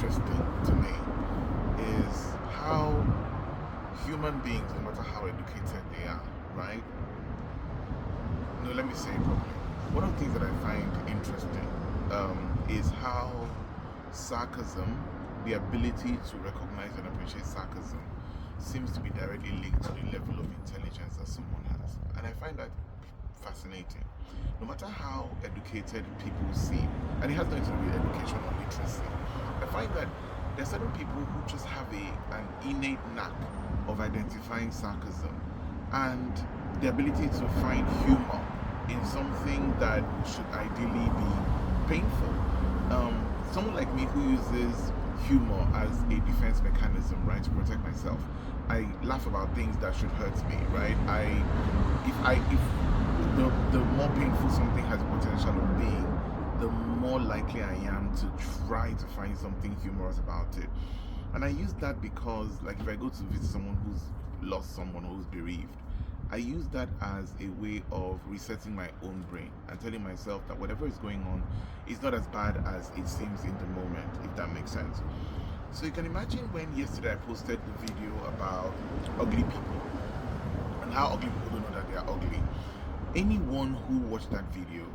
interesting to me is how human beings, no matter how educated they are, right? No, let me say it properly. One of the things that I find interesting is how sarcasm, the ability to recognize and appreciate sarcasm, seems to be directly linked to the level of intelligence that someone has. And I find that fascinating. No matter how educated people seem, and it has nothing to do with education or literacy, I find that there are certain people who just have an innate knack of identifying sarcasm and the ability to find humor in something that should ideally be painful. Someone like me who uses humor as a defense mechanism, right, to protect myself. I laugh about things that should hurt me, right? If the more painful something has the potential of being, the more likely I am to try to find something humorous about it. And I use that because, like, if I go to visit someone who's lost someone or who's bereaved, I use that as a way of resetting my own brain and telling myself that whatever is going on is not as bad as it seems in the moment, if that makes sense. So you can imagine when yesterday I posted the video about ugly people and how ugly people don't know that they are ugly. Anyone who watched that video,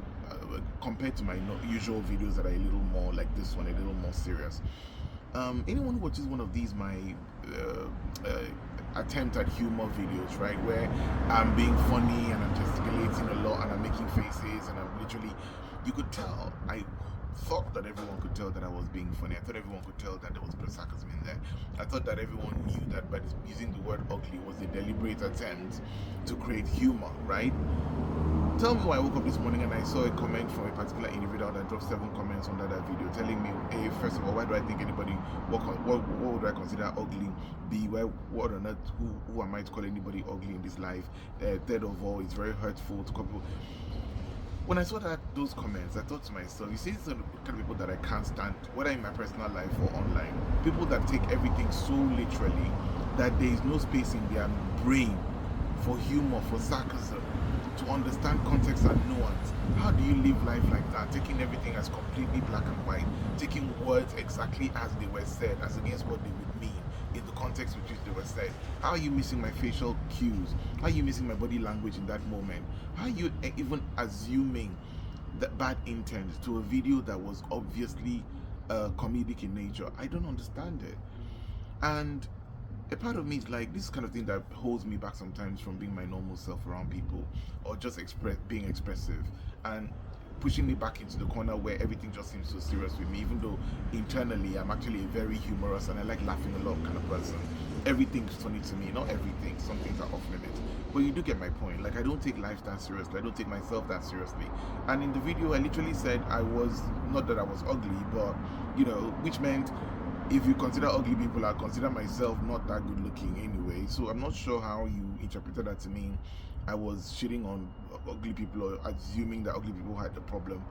compared to my usual videos that are a little more like this one, a little more serious, anyone who watches one of these, my attempt at humor videos, right, where I'm being funny and I'm gesticulating a lot and I'm making faces and I'm literally, you could tell, I thought that everyone could tell that I was being funny. I thought everyone could tell that there was sarcasm in there. I thought that everyone knew that by using the word ugly was a deliberate attempt to create humor, right? Tell me why I woke up this morning and I saw a comment from a particular individual that dropped 7 comments under that video telling me, hey, first of all, why do I think anybody, what would I consider ugly? B, what on earth, who am I to call anybody ugly in this life? Third of all, it's very hurtful to call people. When I saw those comments, I thought to myself, you see, these are the kind of people that I can't stand, whether in my personal life or online. People that take everything so literally that there is no space in their brain for humor, for sarcasm, to understand context and nuance. How do you live life like that? Taking everything as completely black and white, taking words exactly as they were said, as against what they would mean in the context with which they were said. How are you missing my facial cues? How are you missing my body language in that moment? How are you even assuming that bad intent to a video that was obviously comedic in nature? I don't understand it. And a part of me is like, this kind of thing that holds me back sometimes from being my normal self around people, or just being expressive, and pushing me back into the corner where everything just seems so serious with me, even though internally I'm actually a very humorous and I like laughing a lot kind of person. Everything's funny to me, not everything, some things are off limits, but you do get my point. Like, I don't take life that seriously, I don't take myself that seriously. And in the video I literally said I was, not that I was ugly, but which meant if you consider ugly people, I consider myself not that good looking anyway. So I'm not sure how you interpreted that to mean I was shitting on ugly people or assuming that ugly people had the problem.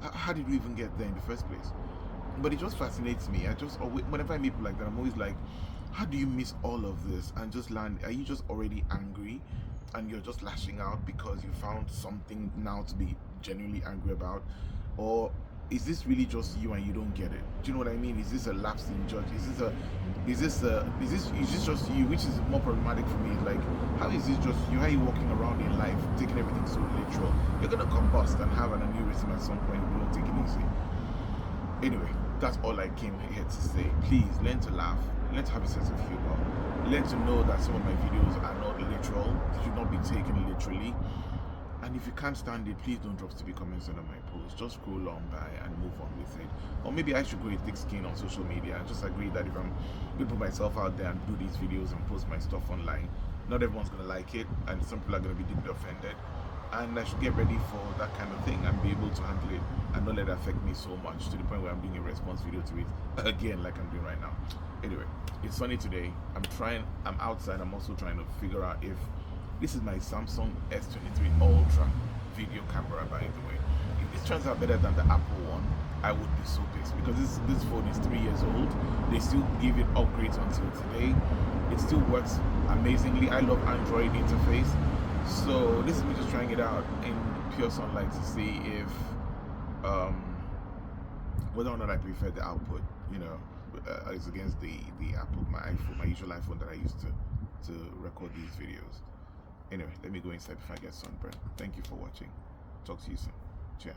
How did we even get there in the first place? But it just fascinates me. Whenever I meet people like that, I'm always like, how do you miss all of this and just land? Are you just already angry and you're just lashing out because you found something now to be genuinely angry about? Or is this really just you and you don't get it? Do you know what I mean? Is this a lapse in judge? Is this just you? Which is more problematic for me. Like, how is this just you? How are you walking around in life taking everything so literal? You're gonna combust and have an aneurysm at some point if you don't take it easy. Anyway, that's all I came here to say. Please learn to laugh, learn to have a sense of humor, learn to know that some of my videos are not literal, they should not be taken literally. And if you can't stand it, please don't drop stupid comments under my post. Just scroll on by and move on with it. Or maybe I should grow a thick skin on social media and just agree that if I'm going to put myself out there and do these videos and post my stuff online, not everyone's going to like it, and some people are going to be deeply offended. And I should get ready for that kind of thing and be able to handle it and not let it affect me so much to the point where I'm doing a response video to it again, like I'm doing right now. Anyway, it's sunny today. I'm outside. I'm also trying to figure out if this is my Samsung S23 Ultra video camera, by the way. If this turns out better than the Apple one, I would be so pissed, because this phone is 3 years old. They still give it upgrades until today. It still works amazingly. I love Android interface. So this is me just trying it out in pure sunlight to see if whether or not I prefer the output, you know, is against the Apple, my iPhone, my usual iPhone that I use to record these videos. Anyway, let me go inside before I get sunburned. Thank you for watching. Talk to you soon. Cheers.